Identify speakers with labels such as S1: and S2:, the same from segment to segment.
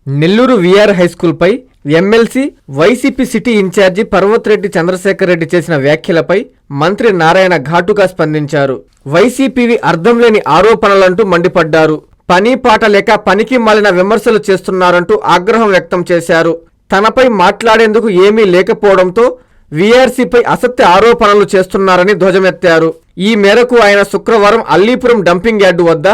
S1: Nellore VR హైస్కూల్పై MLC YCP city incharge Parvathareddy Chandrasekhar Reddy చేసిన వ్యాఖ్యలపై మంత్రి నారాయణ ఘాటుగా స్పందించారు. వైసీపీవి అర్థం లేని ఆరోపణలంటూ మండిపడ్డారు. పని పాట లేక పనికి మాలిన విమర్శలు చేస్తున్నారంటూ ఆగ్రహం వ్యక్తం చేశారు. తనపై మాట్లాడేందుకు ఏమీ లేకపోవడంతో వీఆర్సీపై అసత్య ఆరోపణలు చేస్తున్నారని ధ్వజమెత్తారు. ఈ మేరకు ఆయన శుక్రవారం అల్లీపురం డంపింగ్ యార్డు వద్ద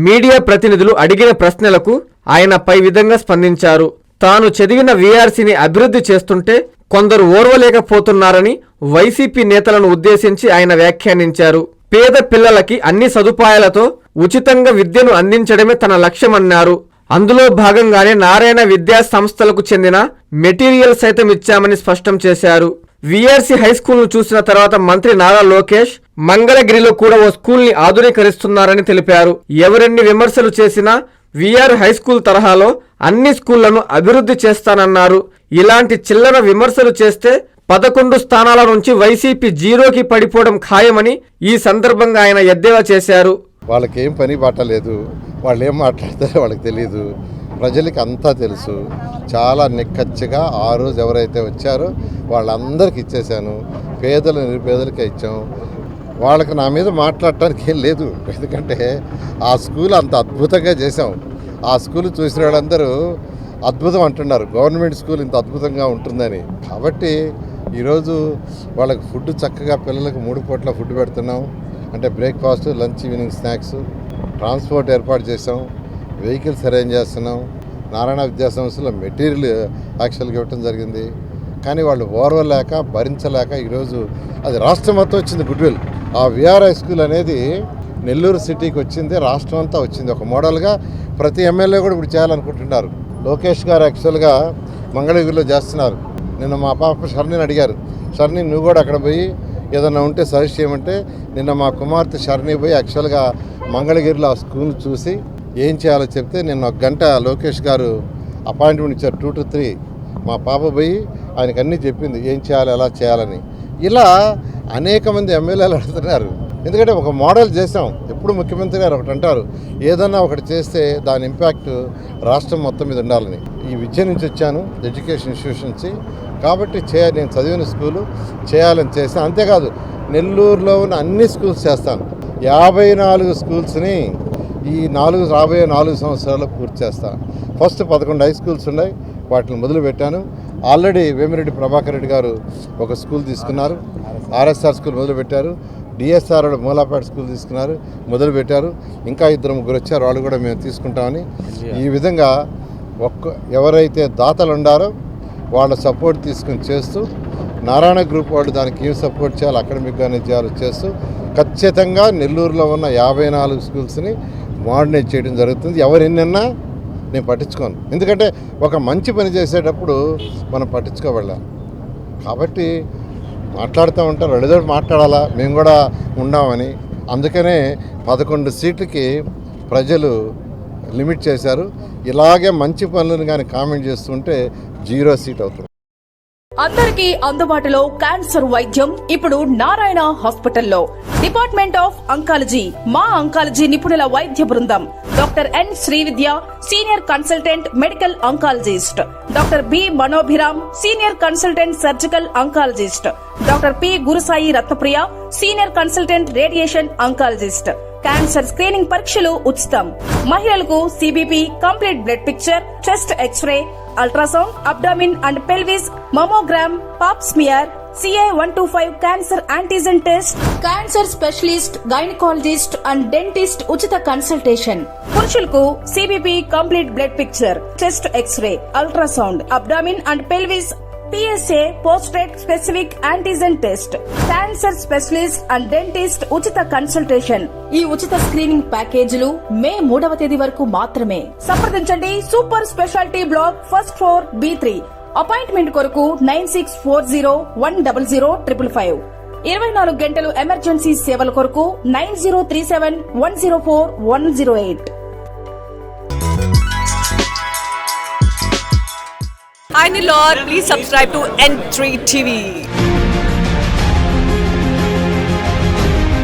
S1: మీడియా ప్రతినిధులు అడిగిన ప్రశ్నలకు ఆయన పై విధంగా స్పందించారు. తాను చదివిన వీఆర్సీని అభివృద్ధి చేస్తుంటే కొందరు ఓర్వలేకపోతున్నారని వైసీపీ నేతలను ఉద్దేశించి ఆయన వ్యాఖ్యానించారు. పేద పిల్లలకి అన్ని సదుపాయాలతో ఉచితంగా విద్యను అందించడమే తన లక్ష్యమన్నారు. అందులో భాగంగానే నారాయణ విద్యా సంస్థలకు చెందిన మెటీరియల్ సైతం ఇచ్చామని స్పష్టం చేశారు. వీఆర్సీ హైస్కూల్ను చూసిన తర్వాత మంత్రి నారా లోకేష్ మంగళగిరిలో కూడా ఓ స్కూల్ని ఆధునీకరిస్తున్నారని తెలిపారు. ఎవరెన్ని విమర్శలు చేసినా వీఆర్ హైస్కూల్ తరహాలో అన్ని స్కూళ్లను అభివృద్ధి చేస్తానన్నారు. ఇలాంటి చిల్లర విమర్శలు చేస్తే 11 స్థానాల నుంచి వైసీపీ జీరోకి పడిపోవడం ఖాయమని ఈ సందర్భంగా ఆయన ఎద్దేవా చేశారు.
S2: వాళ్ళకేం పని పట్టలేదు, వాళ్ళు ఏం మాట్లాడతారో వాళ్ళకి తెలియదు, ప్రజలకి అంతా తెలుసు. చాలా నిక్కచ్చిగా ఆ రోజు ఎవరైతే వచ్చారో వాళ్ళందరికీ ఇచ్చేసాను. పేదలు నిరుపేదలకే ఇచ్చాం. వాళ్ళకి నా మీద మాట్లాడటానికి ఏం లేదు, ఎందుకంటే ఆ స్కూల్ అంత అద్భుతంగా చేసాం. ఆ స్కూల్ చూసిన వాళ్ళందరూ అద్భుతం అంటున్నారు, గవర్నమెంట్ స్కూల్ ఇంత అద్భుతంగా ఉంటుందని. కాబట్టి ఈరోజు వాళ్ళకి ఫుడ్ చక్కగా పిల్లలకు 3 పూట్ల ఫుడ్ పెడుతున్నాం. అంటే breakfast, lunch, evening snacks, transport ఏర్పాటు చేసాం, వెహికల్స్ అరేంజ్ చేస్తున్నాం. నారాయణ విద్యా సంస్థలో మెటీరియల్ యాక్చువల్గా ఇవ్వటం జరిగింది. కానీ వాళ్ళు ఓర్వలేక భరించలేక ఈరోజు అది రాష్ట్రం మొత్తం వచ్చింది గుడ్విల్. ఆ విఆర్ హై స్కూల్ అనేది నెల్లూరు సిటీకి వచ్చింది, రాష్ట్రం అంతా వచ్చింది. ఒక మోడల్గా ప్రతి ఎమ్మెల్యే కూడా ఇప్పుడు చేయాలనుకుంటున్నారు. లోకేష్ గారు యాక్చువల్గా మంగళగిరిలో చేస్తున్నారు. నిన్న మా పాప షర్ణిని అడిగారు, షర్ణి నువ్వు కూడా అక్కడ పోయి ఏదన్నా ఉంటే సజెస్ట్ చేయమంటే నిన్న మా కుమార్తె షర్ణి పోయి యాక్చువల్గా మంగళగిరిలో ఆ స్కూల్ చూసి ఏం చేయాలో చెప్తే నిన్న 1 గంట లోకేష్ గారు అపాయింట్మెంట్ ఇచ్చారు 2 to 3. మా పాప పోయి ఆయనకు అన్నీ చెప్పింది ఏం చేయాలి, ఎలా చేయాలని. ఇలా అనేక మంది ఎమ్మెల్యేలు అడుగుతున్నారు. ఎందుకంటే ఒక మోడల్ చేసాం. ఎప్పుడు ముఖ్యమంత్రి గారు ఒకటి అంటారు, ఏదన్నా ఒకటి చేస్తే దాని ఇంపాక్ట్ రాష్ట్రం మొత్తం మీద ఉండాలని. ఈ విద్య నుంచి వచ్చాను, ఎడ్యుకేషన్ ఇన్స్టిట్యూషన్ నుంచి. కాబట్టి నేను చదివిన స్కూలు చేయాలని చేశాను. అంతేకాదు నెల్లూరులో ఉన్న అన్ని స్కూల్స్ చేస్తాను. 54 స్కూల్స్ని ఈ రాబోయే 4 సంవత్సరాల్లో పూర్తి చేస్తాను. ఫస్ట్ 11 హై స్కూల్స్ ఉన్నాయి, వాటిని మొదలుపెట్టాను. ఆల్రెడీ వేమిరెడ్డి ప్రభాకర్ రెడ్డి గారు ఒక స్కూల్ తీసుకున్నారు, ఆర్ఎస్ఆర్ స్కూల్ మొదలుపెట్టారు. డిఎస్ఆర్ మూలాపేట స్కూల్ తీసుకున్నారు, మొదలుపెట్టారు. ఇంకా 2-3 వచ్చారు, వాళ్ళు కూడా మేము తీసుకుంటామని. ఈ విధంగా ఎవరైతే దాతలు ఉండారో వాళ్ళ సపోర్ట్ తీసుకుని చేస్తూ, నారాయణ గ్రూప్ వాళ్ళు దానికి ఏం సపోర్ట్ చేయాలి, అకాడమిక్గానే చేయాలో చేస్తూ ఖచ్చితంగా నెల్లూరులో ఉన్న 54 స్కూల్స్ని మోడర్నైజ్ చేయడం జరుగుతుంది. ఎవరు ఎన్నన్నా నేను పట్టించుకోను, ఎందుకంటే ఒక మంచి పని చేసేటప్పుడు మనం పట్టించుకోవాలి. కాబట్టి మాట్లాడుతూ ఉంటారు, ఏదో మాట్లాడాలా, మేము కూడా ఉన్నామని. అందుకనే 11 సీట్లకి ప్రజలు లిమిట్ చేశారు. ఇలాగే మంచి పనులను కానీ కామెంట్ చేస్తుంటే 0 సీట్ అవుతుంది.
S3: అందరికీ అందుబాటులో క్యాన్సర్ వైద్యం ఇప్పుడు నారాయణ హాస్పిటల్లో. డిపార్ట్మెంట్ ఆఫ్ అంకాలజీ, మా అంకాలజీ నిపుణుల వైద్య బృందం. Doctor N Srividya, senior consultant medical oncologist. Doctor B Manobhiram, senior consultant surgical oncologist. Doctor P Gurusai Ratnapriya, senior consultant radiation oncologist. Cancer screening పరీక్షలు ఉచితం. మహిళలకు CBP, complete blood picture, chest X-ray, ultrasound, abdomen and pelvis, mammogram, pap smear, CA-125 cancer antigen test, cancer specialist, gynaecologist and dentist ఉచిత consultation. పురుషులకు CBP, complete blood picture, chest X-ray, ultrasound, abdomen and pelvis, PSA పోస్ట్రేట్ specific antigen test, cancer specialist and dentist ఉచిత consultation. ఈ ఉచిత screening ప్యాకేజీలు మే 3వ తేదీ వరకు మాత్రమే. సంప్రదించండి super speciality block, first floor, B3. Appointment కొరకు 9640100555. 24 గంటలు ఎమర్జెన్సీ సేవల కొరకు 9037104108.
S4: Hi Nilor, please subscribe to N3 TV.